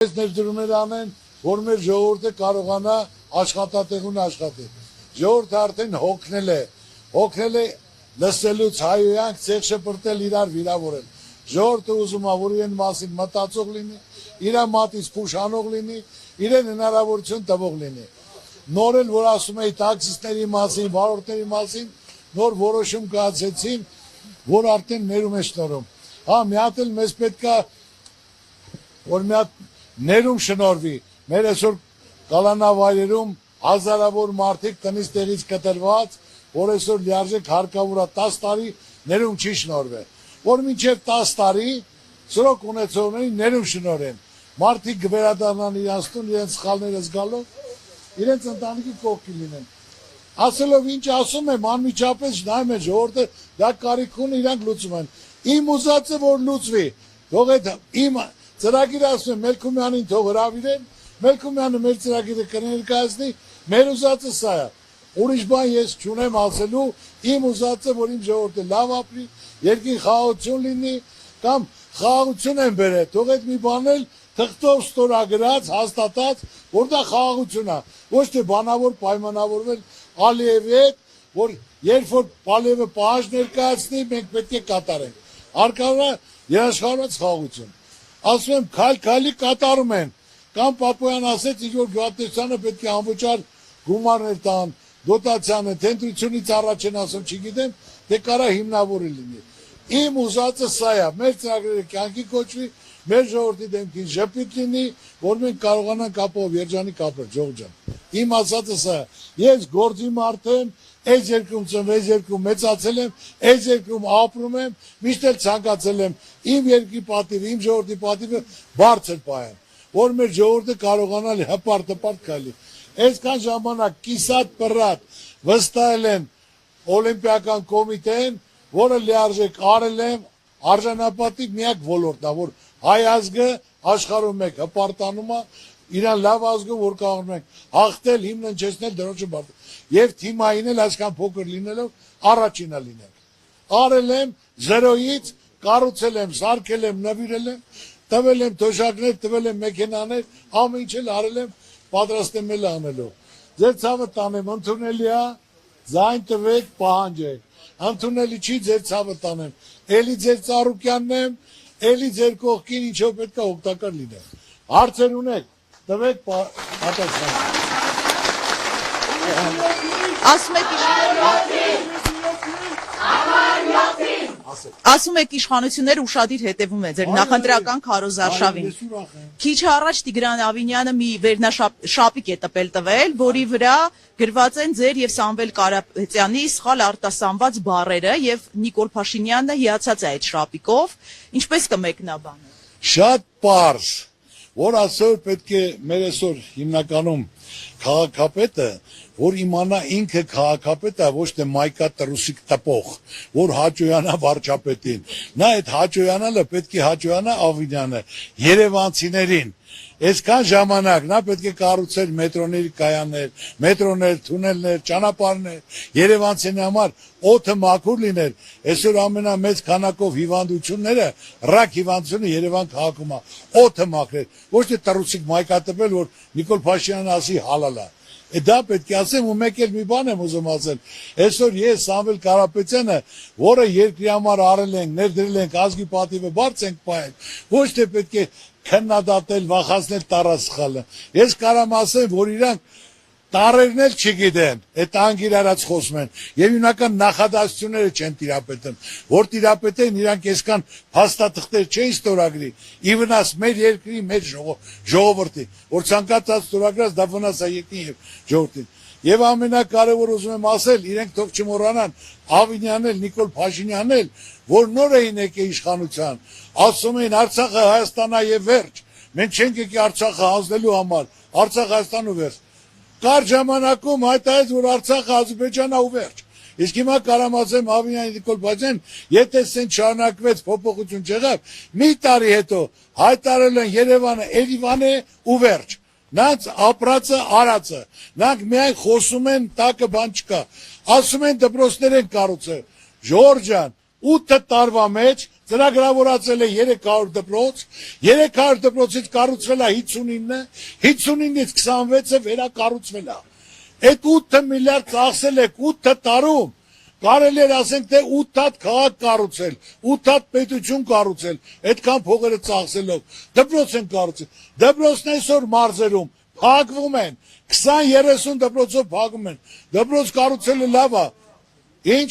Այս ներդրումներ անեն, որ մեր ժողովուրդը կարողանա աշխատատեղուն աշխատի։ Ժողովուրդը արդեն հոգնել է լսելուց հայոյանք, ցեղ շպրտել իրար վիրավորել։ Ժողովուրդը ուզում է, որ իրեն մասին մտածող լինի, իր մատից փուշանող լինի, իրեն հնարավորություն տվող լինի։ Նոր էլ որ ասում էի տաքսիստների մասին, վարորդների մասին, նոր որոշում կայացեցին, որ արդեն ներում է շնորհում։ Հա, մի հատ էլ մեզ պետքա որ մի հատ ներում շնորհվի։ Մեր այսօր կալանավայրերում հազարավոր մարդիկ տնից տեղից կտրված, որ այսօր լիարժեք հարկավոր է 10 տարի ներում չի շնորհվել։ Որ մինչև 10 տարի սրոք ունեցողներին ներում շնորհեն։ Մարդիկ կվերադառնան իրենց տուն, իրենց սխալները զգալով, իրենց ընտանիքի կողքի լինեն։ Ասելով ինչ ասում եմ, անմիջապես նայում են ժողովուրդը, դա կարիք ունի, իրանք լուծում են։ Իմ ուզածը որ լուծվի, թող այդ իմ ծրագիրը ասում եմ, Մելքումյանին թող հրավիրեն, Մելքումյանը մեր ծրագիրը կներկայացնի, մեր ուզածը սա է։ Ուրիշ բան ես չունեմ ասելու, իմ ուզածը, որ իմ ժողովուրդը լավ ապրի, երկրի խաղաղություն լինի, կամ խաղաղություն են բերել, թող այդ մի բան էլ թղթով ստորագրած, հաստատած, որ դա խաղաղություն է, ոչ թե բանավոր պայմանավորվել Ալիևի հետ, որ երբ որ Ալիևը պահանջ ներկայացնի, մենք պետք է կատարենք։ Հարկավոր է երաշխավորված խաղաղություն։ Ասում եմ, քայլ-քայլի կատարում են, կամ Պապոյան ասեց, ինչ որ գյուղատնտեսությանը պետք է անվճար գումարներ տան, դոտացիան է, թե ընտրությունից առաջ են ասում, չգիտեմ, թե կարա հիմնավորի լինի։ Իմ ուզածը սա է, մեր ծրագրերը կյանքի կոչվի, մեր ժողովրդի դեմքին ժպիտ լինի, որ մենք կարողանանք ապով երջանիկ ապրել, Ջող ջան։ Իմ ասածը սա է։ Ես գործի մարդ եմ, այս երկրում ծնվել, այս երկրում մեծացել եմ, այս երկրում ապրում եմ, միշտ էլ ցանկացել եմ իմ երկրի պատիվը, իմ ժողովրդի պատիվը բարձր պահեմ, որ մեր ժողովուրդը կարողանա հպարտ քայլի։ Այսքան ժամանակ կիսատ պռատ վստահել են օլիմպիական կոմիտեն, որը լիարժեք արել եմ, արժանապատիվ միակ ոլորտն է, որ հայ ազգը աշխարհում մեկ հպարտանում է, իրան լավ ազգը, որ կարող ենք հաղթել, հիմննչեցնել դրոջը բարդ։ Եվ թիմային էլ այսքան փոքր լինելով առաջինը լինենք։ Արել եմ 0-ից, կառուցել եմ, սարքել եմ, նվիրել եմ, տվել եմ թոշակներ, տվել եմ մեքենաներ, ամեն ինչ էլ արել եմ, պատրաստ եմ էլ անելով։ Ձեր ցավը տանեմ, ընդունելի է, ձայն տվեք, պահանջեք։ Ընդունելի չի, ձեր ցավը տանեմ։ Էլի ձեր ծառուկյանն եմ, էլի ձեր կողքին ինչով պետք է օգտակար լինեմ։ Հարցեր ունեք, տվեք պատասխան։ Ասում եք իշխանությունները ուշադիր հետևում է ձեր նախընտրական քարոզարշավին։ Քիչ առաջ Տիգրան Ավինյանը մի վերնաշապիկ է տվել, որի վրա գրված են ձեր եւ Սամվել Կարապետյանի սխալ արտասանված բառերը եւ Նիկոլ Փաշինյանը հիացած է այդ շապիկով, ինչպես կմեկնաբանեք։ Շատ պարզ, որ այսօր պետք է մեր այսօր հիմնականում քաղաքապետը, որ իմանա ինքը քաղաքապետը, ոչ թե մայկա տրուսիկ տպող, որ հաճոյանա վարչապետին։ Նա այդ հաճոյանալը պետք է հաճոյանա Ավինյանը, երևանցիներին։ Այսքան ժամանակ նա պետք է կառուցել մետրոների կայաններ, մետրոներ, թունելներ, ճանապարհներ, երևանցիների համար օդը մաքուր լիներ։ Այսօր ամենամեծ քանակով հիվանդությունները, ռակ հիվանդությունը Երևան քաղաքում է, օդը մաքրել, ոչ թե տրուսիկ մայկա տպել, որ Նիկոլ Փաշինյանը ասի հալալա։ Դա պետք է ասեմ ու մեկ էլ մի բան եմ ուզում ասել։ Այսօր ես Սամվել Կարապետյանը, որը երկրի համար արել ենք, ներդրել ենք, ազգի պատիվը բարձ ենք պահել, ոչ թե պետք է քննադատել, վախացնել տարածխալը։ Ես կարամ ասեմ, որ իրանք տարերն էլ չգիտեն, այդ անգիրարած խոսում են, եւ հիմնական նախադասությունները չեն տիրապետում, որ տիրապետեն իրանք այսքան փաստաթղթեր չէին ստորագրի, ի վնաս մեր երկրի, մեր ժողովրդի, որ ցանկացած ստորագրած դա վնաս է երկրին եւ ժողովրդին։ Եվ ամենակարևոր ուզում եմ ասել, իրենք թող չմոռանան Ավինյանն էլ, Նիկոլ Փաշինյանն էլ, որ նոր էին եկել իշխանության, ասում էին Արցախը Հայաստանն է եւ վերջ, մենք չենք եկել Արցախը հանձնելու համար, Արցախ Հայաստան ու վերջ։ Կար ժամանակում հայտարարեց, որ Արցախը Ադրբեջանն է ու վերջ։ Իսկ հիմա կարամ ասեմ Ավինյանի Նիկոլ Փաշինյան, եթե սեն շարունակվեց փոփոխություն չեղավ, մի տարի հետո հայտարարել են Երևանը Էրիվան է ու վերջ։ Նրանց ապրածը արածը, նրանք միայն խոսում են, տակը բան չկա, ասում են դպրոցներ են կառուցել։ Ժողովուրդ ջան, 8 տարվա մեջ ծրագրավորացել է 300 դպրոց, 300 դպրոցից կառուցվել է 59, 59-ից 26-ը վերակառուցվել է։ Այդ 8 միլիարդ ծախսել եք 8 տարում, կարելի էր ասենք թե 8 հատ քաղաք կառուցել, 8 հատ պետություն կառուցել, այդքան փողերը ծախսելով, դպրոց են կառուցել, դպրոցն այսօր մարզերում փակվում են, 20-30 դպրոցով փակվում են, դպրոց կառուցելը լավ է, ինչ?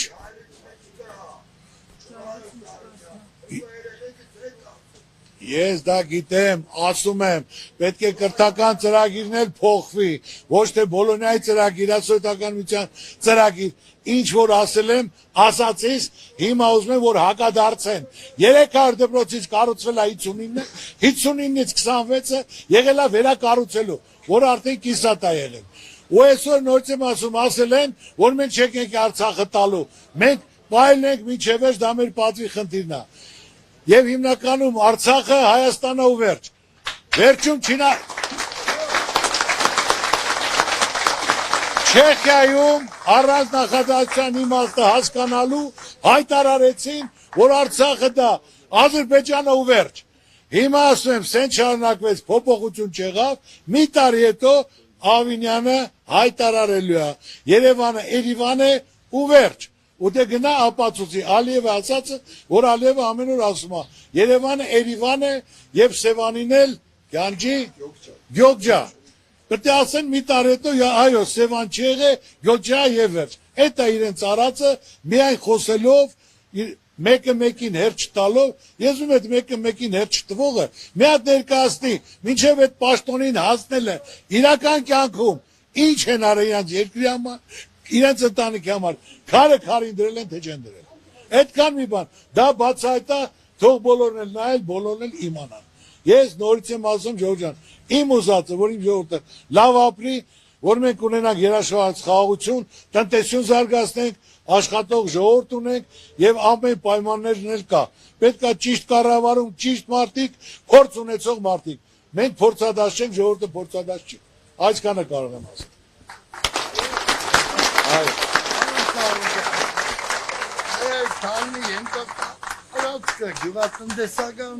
Ես դա գիտեմ, ասում եմ, պետք է կրթական ծրագիրն էլ փոխվի, ոչ թե Բոլոնիայի ծրագիր, սովետականության ծրագիր, ինչ որ ասել եմ, ասացիս, հիմա ուզում եմ, որ հակադարձեն, 300 դպրոցից կառուցվել է 59, 59-ից 26-ը եղել է վերակառուցելու, որ արդեն կիսատ է եղել։ Ու այսօր նորից եմ ասել են, որ մենք չենք Արցախը տալու, մենք պայելն ենք մինչև վերջ, դա մեր պատվի խնդիրն է։ Եվ հիմնականում Արցախը Հայաստանը ու վերջ։ Վերջում Չեխիայում առանց նախադասության իմաստը հասկանալու հայտարարեցին, որ Արցախը դա Ադրբեջանը ու վերջ։ Հիմա ասում եմ, սեն շարունակվեց, փոփոխություն չեղավ, մի տարի հետո Ավինյանը հայտարարելու է, Երևան է ու վերջ։ Ու դե գնա ապացուցի, Ալիևը ասացը, որ Ալիևը ամեն օր ասում է, Երևան է եւ Սևանին էլ Գյանջի Գյոգջա։ Պետք է ասեն մի տարի հետո, այո, Սևան չի եղե, Գյոգջա եւ վերջ։ Այդ է իրենց արածը, միայն խոսելով, մեկը մեկին հերթ չտալով, ես ուզում եմ մեկը մեկին հերթ չտվողը, մի հատ ներկայացնի, մինչև այդ պաշտոնին հասնելը իրական կյանքում ինչ են արել իրանց երկրի համար, իրենց ընտանիքի համար, քարը քարին դրել են, թե չեն դրել։ Այդքան մի բան, դա բացահայտ է, թող բոլորն էլ նայել, բոլորն էլ իմանան։ Ես նորից եմ ասում, Ժողովուրդ ջան, իմ ուզածը, որ իմ ժողովուրդը լավ ապրի, որ մենք ունենանք երաշխավորած խաղաղություն, տնտեսություն զարգացնենք, աշխատող ժողովուրդ ունենք եւ ամեն պայմաններն էլ կա։ Պետք է ճիշտ կառավարում, ճիշտ մարդիկ, փորձ ունեցող մարդիկ։ Մենք փորձադաշ չենք, ժողովուրդը փորձադաշ չի։ Այսքանը կարող եմ ասել։ Քանի ենթակացը գյուղատնտեսական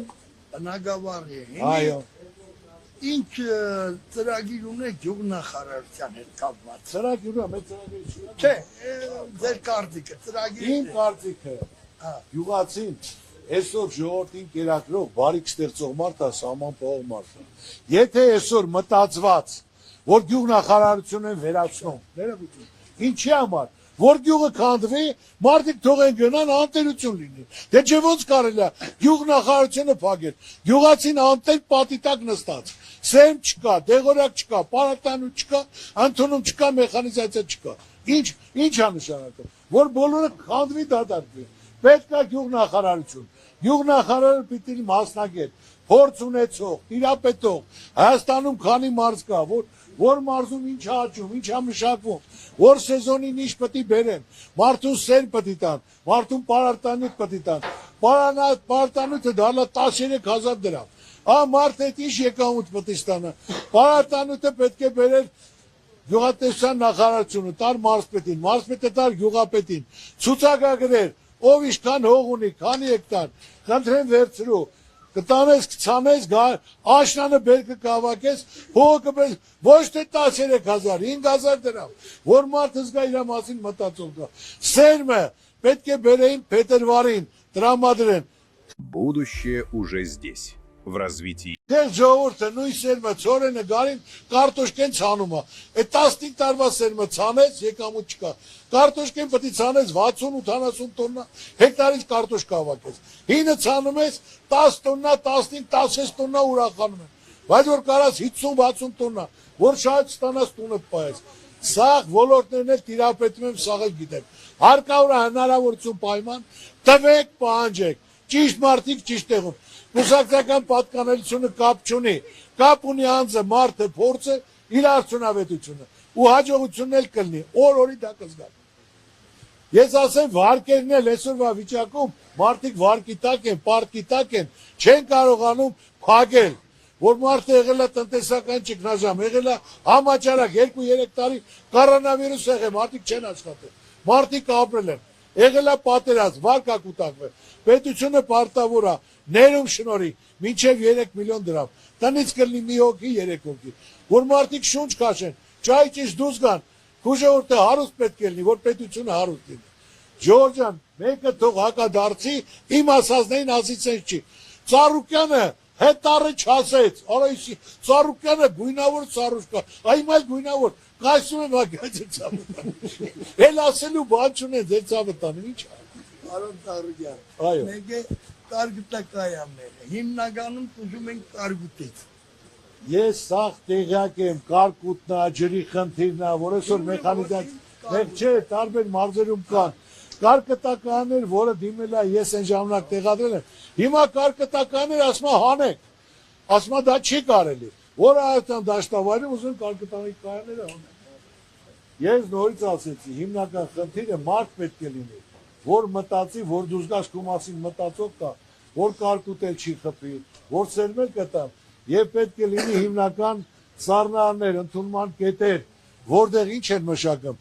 բնագավառ է։ Այո։ Ինչ ծրագիր ունեք գյուղնախարարության հետ կապված։ Ծրագիրը մեծ ծրագիր չի։ Չէ, ձեր կարծիքը, ծրագիրը։ Իմ կարծիքը գյուղացին այսօր ժողովրդին կերակրող բարիք ստեղծող մարդ է, սահմանփոխող մարդ է։ Եթե այսօր մտածված, որ գյուղնախարարությունը վերացնում, ներողություն, ինչի համար, որ գյուղը քանդվի, մարդիկ թող են գնան, անտերություն լինի։ Դե չէ ոնց կարելի է գյուղնախարարությունը փակել։ Գյուղացին անտեր պատի տակ նստած։ Սերմ չկա, դեղորակ չկա, պարարտանյութ չկա, ընդունում չկա, մեխանիզացիա չկա։ Ինչ է նշանակում, որ բոլորը քանդվի դադարվի։ Պետք է գյուղնախարարություն։ Գյուղնախարարը պիտի մասնագետ, փորձ ունեցող, տիրապետող, Հայաստանում քանի մարզ կա, որ մարզում ինչ է աճում, ինչ է մշակվում, որ սեզոնին ինչ պետք է բերեն, մարդուն սեր պետք է տան, մարդուն պարարտանյութ պետք է տան, պարարտանյութը դառնա 13,000 դրամ, մարդ այդ ինչ եկամուտ պետք է ստանա, պարարտանյութը պետք է բերել գյուղատնտեսության նախարարությունը, տար մարզպետին, մարզպետը տար գյուղապետին, ցուցակագրեր, ով ինչքան հող ունի, քանի հեկտար, խնդրեմ վերցրու, կտանես, կցանես, աշնանը բերքը կհավաքես, հողը կբերես, ոչ թե 13,000, 5,000 դրամ, որ մարդը զգա իր մասին մտածող կա։ Սերմը պետք է բերեին փետրվարին, տրամադրեն։ Будущее уже здесь, в развитии. Դեր ժողովուրդը նույն սերմը ցորենը գարին կարտոշկեն ցանում է։ Այդ 15 տարվա սերմը ցանեց, եկամուտ չկա։ Կարտոշկեն պետք է ցանես 60-80 տոննա, հեկտարից կարտոշկա հավաքես։ Հինը ցանում ես 10 տոննա, 15-16 տոննա ուրախանում են։ Բայց որ կարաս 50-60 տոննա, որ շատ ստանաս տունը պայես։ Սաղ ոլորտներն էլ տիրապետում եմ, սաղը գիտեմ։ Հարկավոր է հնարավորություն պայման, տվեք, պահանջեք, ճիշտ մարդիկ ճիշտ տեղում։ Կուսակցական պատկանելությունը կապ չունի, կապ ունի անձը, մարդը, փորձը, իր արդյունավետությունը ու հաջողությունն էլ կլինի, օր-օրի դա կզգա։ Ես ասեմ, վարկերն էլ այսօրվա վիճակում մարդիկ վարկի տակ են, պարտքի տակ են, չեն կարողանում փակել, որ մարդը եղել է տնտեսական ճգնաժամ, եղել է համաճարակ 2-3 տարի կորոնավիրուս եղել, մարդիկ չեն աշխատել, մարդիկ ապրել են, Եղել է պատերազմ, վարկա կուտակվել։ Պետությունը պարտավոր է ներում շնորհի մինչև 3 միլիոն դրամ։ Տնից կլինի մի հոգի, 3 հոգի։ Որ մարդիկ շունչ քաշեն, ճայ ճիշտ դուրս գան, քուժորտը հարուստ պետք է լինի, որ պետությունը հարուստ լինի։ Ժողովուրդ ջան, մեկը թող հակադարձի, իմ ասածներին ասիցեն չի։ Ծառուկյանը հետառը չասեց, արայսի Ծառուկյանը գույնավոր ծառուշկա, այմ այլ գույնավոր, կայսում եմ ագյաձը ծավտան։ Էլ ասելու բան չունեն, ձեր ծավտան, ինչ է։ Պարոն Ծառուկյան, Այո։ մենք կարգուտակայանները, հիմնականում ուզում ենք կարգուտից։ Ես սաղ տեղյակ եմ, կարկուտնա, ջրի խնդիրն է, որ այսօր մեխանիզացիա, մեկ չէ, տարբեր մարզերում կան։ Կարկտականներ, որը դիմել է, ես այն ժամանակ տեղադրել եմ, հիմա կարկտականներ ասում հանեք, ասում դա չի կարելի, որը այդտան դաշտավայրում ուզում կարկտանի կայանները հանեք։ Ես նորից ասեցի, հիմնական խնդիրը մարդ պետք է լինի, որ մտածի, որ դուրս գաս քո մասին մտածող կա, որ կարկուտել չի խփի, որ սերմել կտամ, եւ պետք է լինի հիմնական սառնարաններ, ընդունման կետեր, որտեղ ինչ են մշակում,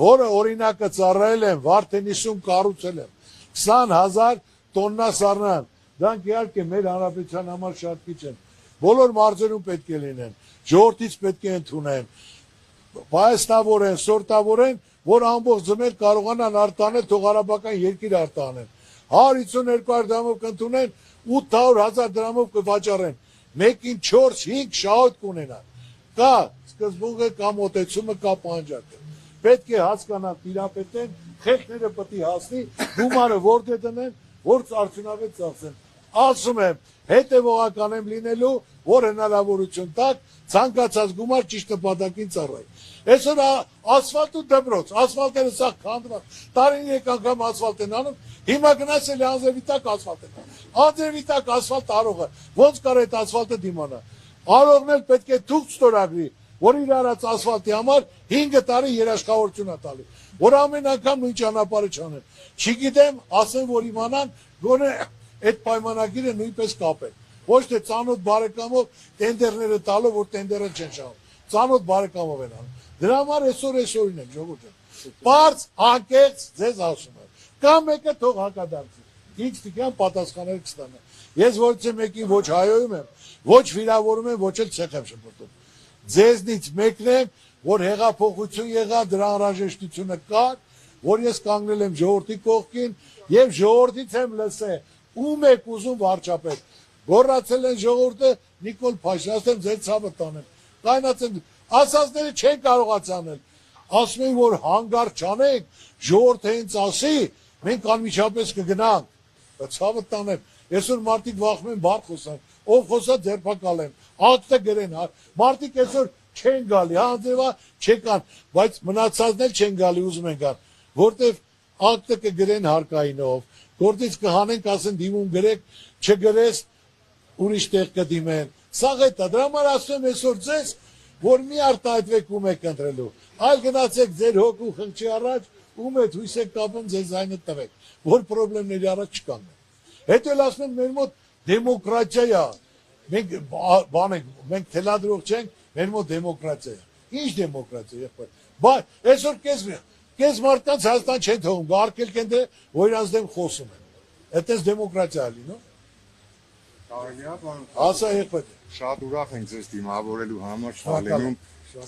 որը օրինակը ծառայել եմ, Վարդենիսում կառուցել եմ 20,000 տոննա սառնարան, դրանք իհարկե մեր հանրապետության համար շատ քիչ են, բոլոր մարզերում պետք է լինեն, ժողովրդից պետք է ընդունեն, պայստավորեն, սորտավորեն, որ ամբողջ ձմեր կարողանան արտանել, թող արաբական երկիր արտանեն, 150-200 դրամով կընդունեն, 800,000 դրամով կվաճառեն, մեկին 4-5 շահոտ կունենան, կա սկզբունքը, կա մոտեցումը, կա պահանջարկը, պետք է հասկանան տիրապետեն, խեղճները պետք է հասնի, գումարը որտե դնեն, որ արդյունավետ ծախսեն, ասում եմ, հետևողական եմ լինելու, որ հնարավորություն տակ, ցանկացած գումար ճիշտ նպատակին ծառայի։ Այսօր ասֆալտ ու դպրոց, ասֆալտերը սա քանդված, տարին 3 անգամ ասֆալտ են անում, հիմա գնացել է անձրևիտակ ասֆալտ են անում, անձրևիտակ ասֆալտ արողը, ոնց կար այդ ասֆալտը դիմանա, արողն էլ պետք է թուղթ ստորագրի, որ իր արած ասֆալտի համար 5 տարի երաշխավորություն է տալի, որ ամեն անգամ նույն ճանապարհը չանեն, չգիտեմ, ասեն, որ իմանան, գոնե այդ պայմանագիրը նույնպես կապեն, ոչ թե ծանոթ բարեկամով տենդերները տալով, որ տենդերը չեն շահում, ծանոթ բարեկամով են անում, դրա համար այսօրին եմ, ժողովուրդ ջան, պարզ, անկեղծ ձեզ ասում եմ, կամ մեկը թող հակադարձի, ինչ տիկյան պատասխաններ կստանա, ես ոչ մեկին ոչ հայոյում եմ, ոչ վիրավորում եմ, ոչ էլ ցեխ եմ շփոթում, ձեզնից մեկն եմ, որ հեղափոխություն եղավ, դրա անհրաժեշտությունը կար, որ ես կանգնել եմ ժողովրդի կողքին եւ ժողովրդից եմ լսել, ում եք ուզում վարչապետ, գոռացել են ժողովուրդը Նիկոլ Փաշինյանն, ձեր ցավը տանեմ, կայնացել, ասածները չեն կարողացանել, ասում են, որ հանգարտ չանենք, ժողովուրդը հենց ասի, մենք անմիջապես կգնանք, ցավը տանեմ, այսօր մարդիկ վախում են բառ խոսան, ով խոսա ձերբակալեն, ակտը գրեն, մարդիկ այսօր չեն գալի, հանձնվա չեկան, բայց մնացածն էլ չեն գալի, ուզում են գան, որտեվ ակտը կգրեն հարկայինով, գործից կհանենք, ասեն դիմում գրեք, չգրես, ուրիշ տեղ կդիմեն, սաղ էտա, դրա համար ասում եմ այսօր ձեզ, որ մի արտահայտվեք ում եք ընտրելու, այլ գնացեք ձեր հոգու խղճի առաջ, ում եք հույս եք կապում, ձեզ այնը տվեք, որ պրոբլեմների առաջ չկանգնեն, հետո էլ ասում եմ մեր մոտ դեմոկրատիա է, մենք թելադրող չենք, մեր մոտ դեմոկրատիա է, ինչ դեմոկրատիա է, այսօր կեզ մարդկանց Հայաստան չեն թողում, գարկել կեն դե, որ իրանց դեմ խոսում են, այդպես դեմոկրատիա է լինում, ասա եղբայր է, շատ ուրախ ենք ձեզ դիմավորելու համար, Թալինում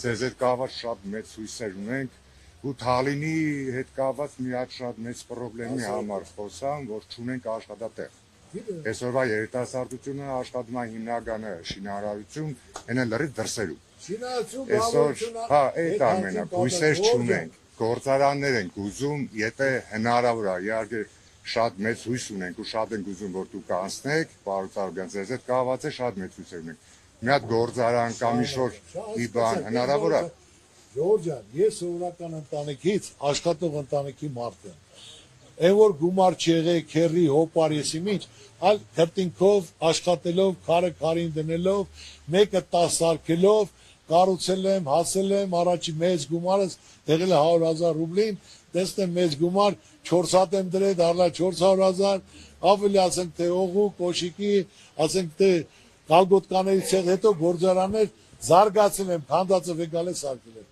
ձեզ հետ կապված շատ մեծ հույսեր ունենք, ու Թալինի հետ կապված մի հատ շատ մեծ պրոբլեմի համար խոսամ, որ չունենք աշխատատեղ։ Այսօրվա երիտասարդությունը աշխատում է հիմնականը շինարարություն, այնը լրիվ դրսերում։ Այսօր, հա, այդ ամենը, հույսեր չունենք, գործարաններ ենք ուզում, եթե հնարավոր է, իհարկե շատ մեծ հույս ունենք ու շատ ենք ուզում, որ դուք անցնեք, պարոն Ծառուկյան, ձեզ հետ կապված է շատ մեծ հույսեր ունենք։ Մի հատ գործարան կամ ինչ-որ մի բան հնարավոր է։ Ժողովուրդ ջան, ես սովորական ընտանիքից աշխատող ընտանիքի մարդ եմ։ Այն որ գումար չեղե, քերի, հոպար, եսի ինչ, այլ քրտինքով, աշխատելով, քարը քարին դնելով, մեկը 10 արկելով, կառուցել եմ, հասել եմ, առաջի մեծ գումարս եղել է 100,000 ռուբլին, տեսնեմ մեծ գումար 4 հատ եմ դրել, դառնա 400,000, ավելի ասենք թե օղու, կոշիկի, ասենք թե կալգոտկաներից հետո գործարաններ զարգացել եմ, քանդածը վեկալ է սարքել եմ։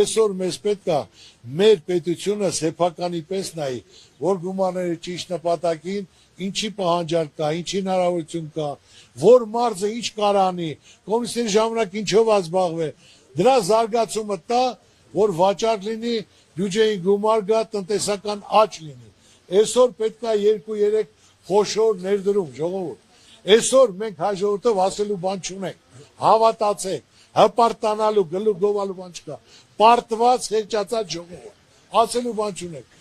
Այսօր մեզ պետք է մեր պետությունը սեփականի պես նայի, որ գումարները ճիշտ նպատակին, ինչի պահանջարկ կա, ինչի հնարավորություն կա, որ մարզը ինչ կարանի, կոմունիստների ժամանակ ինչով ազբաղվե, դրա զարգացումը տա, որ վաճառք լինի, բյուջեին գումար գա, տնտեսական աճ լինի։ Այսօր պետք է 2-3 խոշոր ներդրում, ժողովուրդ։ Այսօր մենք հայ ժողովուրդով ասելու բան չունենք, հավատացեք, հպարտանալու, գլուխ գովալու բան չկա, պարտված խեղճացած ժողովուրդ, ասելու բան չունենք։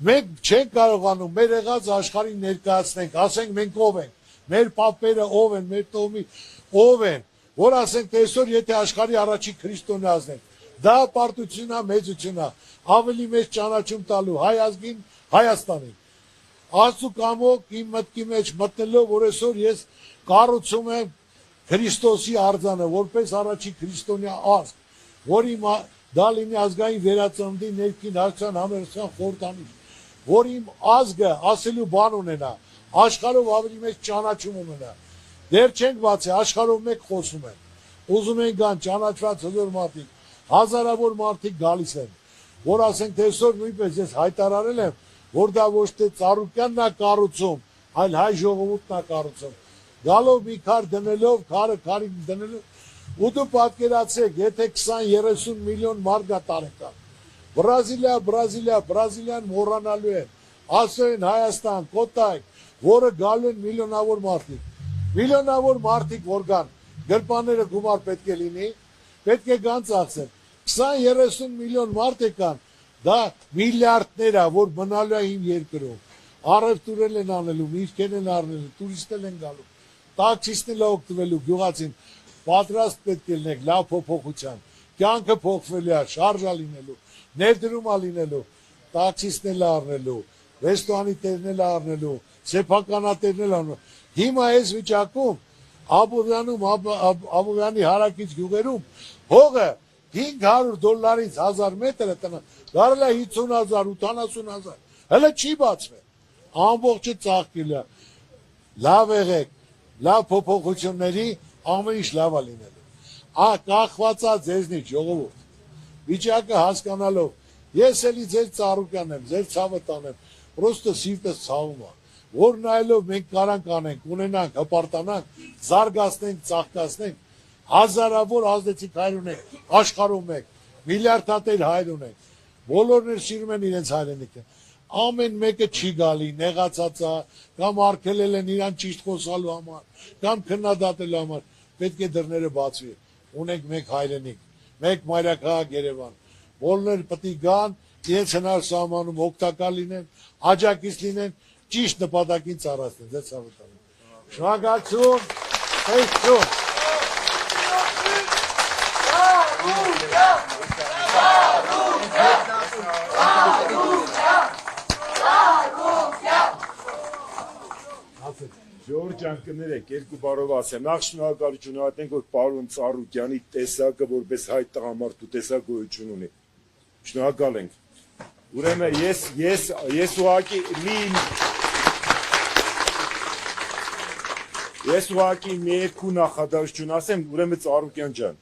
Մենք չենք կարողանում մեր եղած աշխարհին ներկայացնենք, ասենք մենք ով ենք, մեր պապերը ով են, մեր տոհմի ով են, որ ասենք այսօր եթե աշխարհի առաջի քրիստոնեազն ենք, դա պարտությունն է, մեծությունն է, ավելի մեծ ճանաչում տալու հայ ազգին, Հայաստանին։ Աստծո կամոք իմ մտքի մեջ մտնելով, որ այսօր ես կառուցում եմ Քրիստոսի արձանը, որպես առաջի քրիստոնյա ազգ, որի դա լինի ազգային վերածննդի ներքին հարցան համերգության խորհրդանիշ, որ իմ ազգը ասելու բան ունենա, աշխարհով ավելի մեծ ճանաչում ունենա։ Դեռ չենք բացի, աշխարհով մեկ խոսում են։ Ուզում են գան ճանաչված հզոր մարդիկ, հազարավոր մարդիկ գալիս են, որ ասենք թե այսօր նույնպես ես հայտարարել եմ, որ դա ոչ թե Ծառուկյանն է կառուցում, այլ հայ ժողովուրդն է կառուցում։ Գալով մի քար դնելով, քարը քարին դնելով, ու դու պատկերացեք, եթե 20-30 միլիոն մարդ գա տարեկան, Բրազիլիան մոռանալու են, ասել են Հայաստան, Կոտայք, որը գալու են միլիոնավոր մարդիկ, որ գան, գրպանները գումար պետք է լինի, պետք է գան ծախսեն, 20-30 միլիոն մարդ եկան, դա միլիարդներ է, որ մնալու է իմ երկրում, առևտուրել են անելու, միրգեր են առնելու, տուրիստել են գալու, տաքսիստն է օգտվելու, գյուղացին, պատրաստ պետք է լինեք լավ փոփոխության, կյանքը փոխվելու է, շարժա լինելու, ներդրում է լինելու, տաքսիստն է առնելու, ռեստորանի տերն է առնելու, սեփականատերն է առնելու։ Հիմա այս վիճակում Աբովյանի հարակից գյուղերում հողը $500-ից 1000 մետրը տնա, դարել է 50,000, 80,000, հələ չի բացվել, ամբողջը ծաղկել է, լավ եղեք, լավ փոփոխությունների, ամեն ինչ լավ է լինելու, կախվածա ձեզնից ժողովուրդ, վիճակը հասկանալով, ես էլի ձեր Ծառուկյանն եմ, ձեր ցավը տանեմ, պրոստը սիրտս ցավում է, որ նայելով մենք կարանք անենք, ունենանք, հպարտանանք, զարգացնենք, ծաղկացնենք, հազարավոր ազդեցիկ հայր ունենք, աշխարհում մեկ, միլիարդատեր հայր ունենք, բոլորն էլ սիրում են իրենց հայրենիքը, ամեն մեկը չի գալի, նեղացած է, կամ արգելել են իրան ճիշտ խոսալու համար, կամ քննադատելու համար, պետք է դռները բացվի, ունենք մեկ հայրենիք, մեկ մայրաքաղաք Երևան, բոլորն պետք է գան, իրենց հնար սահմանում օգտակար լինեն, աջակից լինեն, ճիշտ նպատակին ծառայեն, ձեզ հավատալու։ Շնորհակալություն, հեշտություն։ Ժողովուրդ ջան, կներեք, երկու բառով ասեմ, նախ շնորհակալություն հայտնենք, որ պարոն Ծառուկյանի տեսակը որպես հայ տղամարդու տեսակ գոյություն ունի։ Շնորհակալ ենք։ Ուրեմն ես ուղղակի մի երկու նախադասություն ասեմ, ուրեմն Ծառուկյան ջան,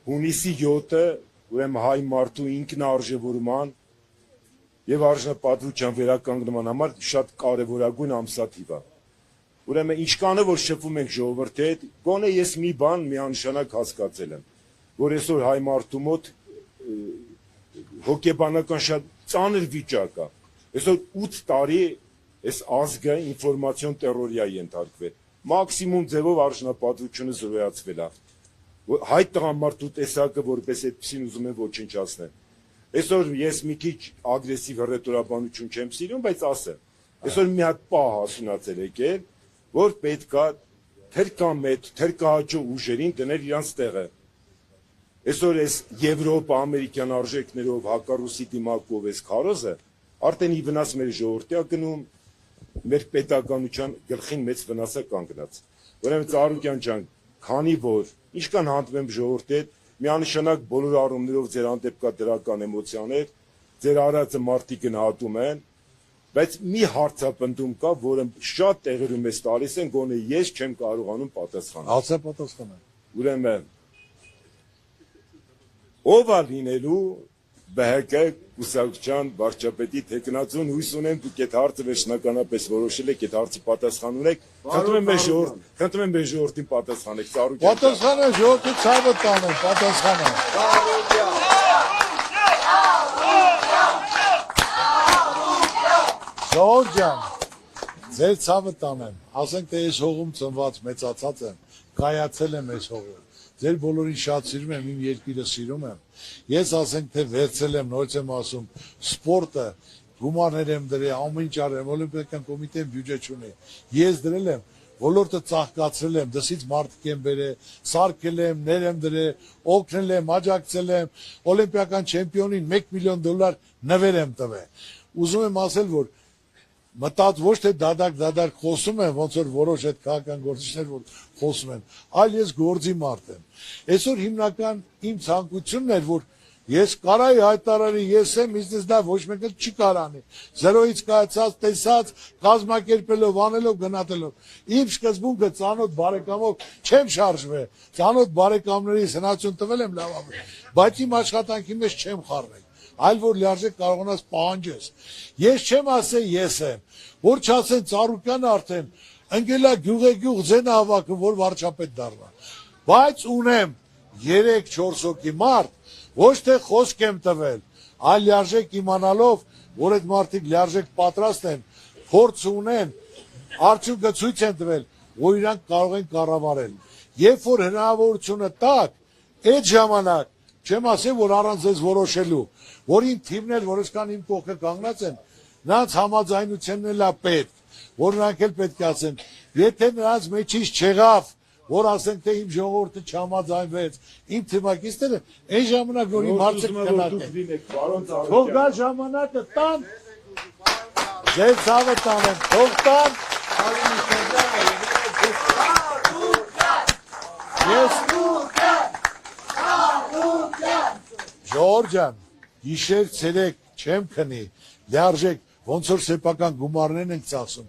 հունիսի 7-ը, ուրեմն հայ մարդու ինքնարժևորման եւ արժանապատվության վերականգնման համար շատ կարեւորագույն ամսաթիվ է։ Ուրեմն ինչքանը որ շփվում ենք ժողովրդի հետ, գոնե ես մի բան միանշանակ հասկացել եմ, որ այսօր հայ մարդու մոտ հոգեբանական շատ ծանր վիճակ է։ Այսօր 8 տարի այս ազգը ինֆորմացիոն տերորիա ենթարկվել, մաքսիմում ձևով արժանապատվությունը զրոյացվել է։ Հայ տղամարդու տեսակը որպես այդպեսին ուզում են ոչնչացնել։ Այսօր ես մի քիչ ագրեսիվ հռետորաբանություն չեմ սիրում, բայց ասեմ, այսօր մի հատ պահ հասունացել եկել, որ պետքա թերկամետ, թերկահաճո ուժերին դնել իրանց տեղը։ Այսօր այս Եվրոպա, ամերիկյան արժեքներով հակառուսի դիմակով այս քարոզը արդեն ի վնաս մեր ժողովրդի է գնում, մեր պետականության գլխին մեծ վնաս է կանգնած։ Ուրեմն Ծառուկյան ջան, քանի որ ինչքան հանդիպեմ ժողովրդի հետ, միանշանակ բոլոր առումներով ձեր հանդեպ կա դրական էմոցիաներ, ձեր արածը մարդիկ գնահատում են, բայց մի հարցապնդում կա, որը շատ տեղերում ես տալիս են, գոնե ես չեմ կարողանում պատասխանել։ Ասա պատասխանը։ ուրեմն ով է լինելու ԲՀԿ կուսակցության վարչապետի թեկնածուն, հույս ունեմ դուք այդ հարցը վերջնականապես որոշել եք, այդ հարցի պատասխան ունեք, խնդրում եմ մեր ժողովրդին պատասխանեք, Ծառուկյան։ Պատասխանը ժողովրդի ցավը տանեմ, պատասխանը։ Ժողովուրդ ջան, ձեր ցավը տանեմ, ասենք թե ես հողում ծնված մեծացած եմ, կայացել եմ այս հողը, ձեր բոլորին շատ սիրում եմ, իմ երկիրը սիրում եմ, ես ասենք թե վերցել եմ, նորից եմ ասում, սպորտը, գումարներ եմ դրել, ամեն ինչ արել եմ, օլիմպիական կոմիտեն բյուջե չունի, ես դրել եմ, ոլորտը ծաղկացրել եմ, դսից մարդիկ եմ բերել, սարքել եմ, ներ եմ դրել, օգնել եմ, աջակցել եմ, օլիմպիական չեմպիոնին $1 միլիոն նվեր եմ տվել, ուզում եմ ասել, որ մտած ոչ թե դադարք խոսում են, ոնց որ որոշ այդ քաղաքական գործիչներ որ խոսում են, այլ ես գործի մարդ եմ։ Այսօր հիմնական իմ ցանկությունն էր, որ ես կարայի հայտարարի, ես եմ, ինձ դա ոչ մեկը չի կարանի։ Զրոյից կայացած, տեսած, կազմակերպելով, անելով, գնահատելով։ Իմ սկզբունքը ծանոթ բարեկամով չեմ շարժվել։ Ծանոթ բարեկամների հնացություն տվել եմ լավաբար, բայց իմ աշխատանքի մեջ չեմ խառնել։ Այլ որ լիարժեք կարողանաս պահանջես։ Ես չեմ ասել ես եմ, որ չասեն Ծառուկյանը արդեն ընկելա գյուղեգյուղ ձենը հավաքը, որ վարչապետ դառնա։ Բայց ունեմ 3-4 հոգի մարդ, ոչ թե խոսք եմ տվել, այլ լիարժեք իմանալով, որ այդ մարդիկ լիարժեք պատրաստ են, փորձ ունեն, արդյունքը ցույց են տվել, որ իրանք կարող են կառավարել։ Երբ որ հնարավորությունը տակ, այդ ժամանակ չեմ ասել, որ առանց ձեզ որոշելու, որ իմ թիմն էլ, որ այսքան իմ կողքը կանգնած են, նրանց համաձայնությունն էլ է պետք, որ նրանք էլ պետք է ասեն, եթե նրանց մեջից չեղավ, որ ասենք թե իմ ժողովուրդը չհամաձայնվեց, իմ թիմակիցները, այն ժամանակ որ իմ հարցը կգնահատեն։ Թող գա ժամանակը տան, ձեր ցավը տանեմ, թող տան։ Ժողովուրդ ջան, գիշեր ցերեկ չեմ քնի, լիարժեք ոնց որ սեփական գումարներն ենք ծախսում,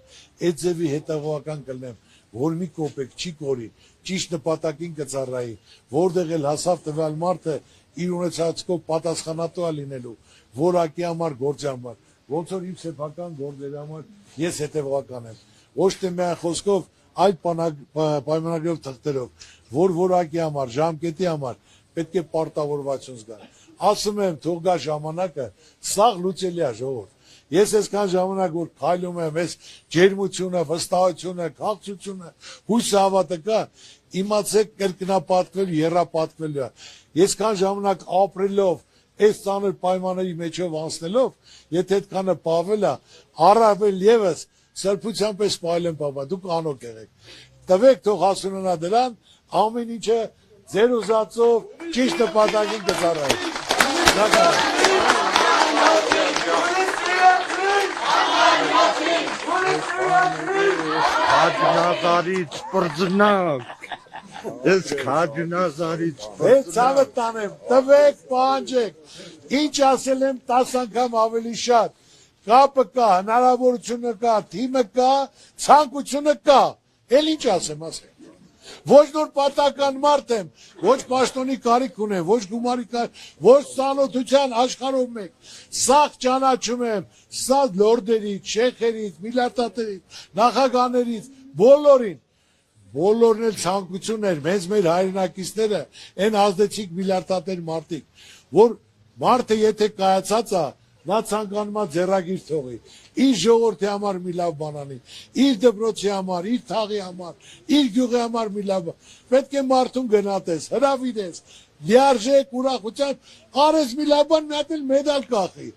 այդ ձևի հետևողական կլնեմ, որ մի կոպեկ չի կորի, ճիշտ նպատակին կծառայի, որտեղ էլ հասավ տվյալ մարդը իր ունեցածով պատասխանատու է լինելու, որակի համար, գործի համար, ոնց որ իմ սեփական գործերի համար ես հետևողական եմ, ոչ թե միայն խոսքով, այլ պայմանագրով թղթերով, որ որակի համար, ժամկետի համար պետք է պարտավորվածություն զգա։ Ասում եմ, թող գա ժամանակը, սաղ լուծելի է ժողովուրդ։ Ես այսքան ժամանակ որ քայլում եմ, այս ջերմությունը, վստահությունը, քաղցությունը, հույսը հավատը կա, իմացեք կրկնապատկվելու, եռապատկվելու է։ Ես քան ժամանակ ապրելով, այս ծանր պայմանների մեջով անցնելով, եթե այդքանը պահվել է, առավել եւս սրբության պես պահել եմ պապա, դուք անօք եղեք։ Տվեք թող հասունանա դրան, ամեն ինչը ձեր ուզածով ճիշտ նպատակին կծառայի։ Քաջնազարից պրծնակ, ես քաջնազարից Ես ցավը տանեմ, տվեք, պահանջեք, ինչ ասել եմ 10 անգամ ավելի շատ, կապը կա, հնարավորությունը կա, թիմը կա, ցանկությունը կա, էլ ինչ ասեմ, ասեմ։ Ոչ նոր պատական մարդ եմ, ոչ պաշտոնի կարիք ունեմ, ոչ գումարի կարիք, ոչ ծանոթության աշխարհով մեկ, սաղ ճանաչում եմ, սա լորդերից, շեխերից, միլիարդատերից, նախագահներից, բոլորին, բոլորն էլ ցանկություն էր, մեզ մեր հայրենակիցները, այն ազդեցիկ միլիարդատեր մարդիկ, որ մարդը եթե կայացած է, նա ցանկանում է ձեռագիր թողի, իր ժողովրդի համար մի լավ բան անի, իր դպրոցի համար, իր թաղի համար, իր գյուղի համար մի լավ բան, պետք է մարդուն գնահատես, հրավիրես, լիարժեք ուրախությամբ, արես մի լավ բան, մի հատ էլ մեդալ կախի,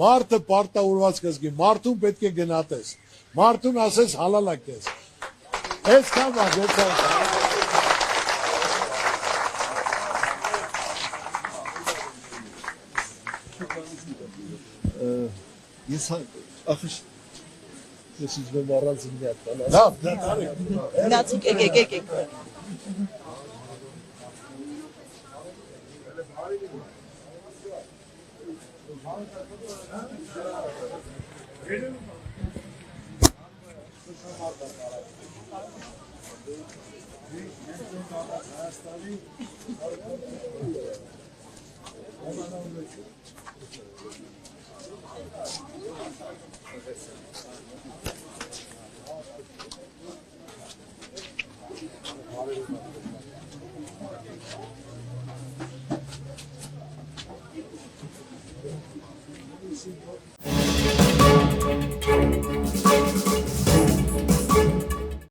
մարդը պարտավորված կզգի, մարդուն պետք է գնահատես, մարդուն ասես հալալա քեզ, այսքան բան, Ես ախիշ ես ուզում առանց ինձ հետ տանալ։ լավ, դա տարեք, Գնացինք, եկեք։ Հայաստանի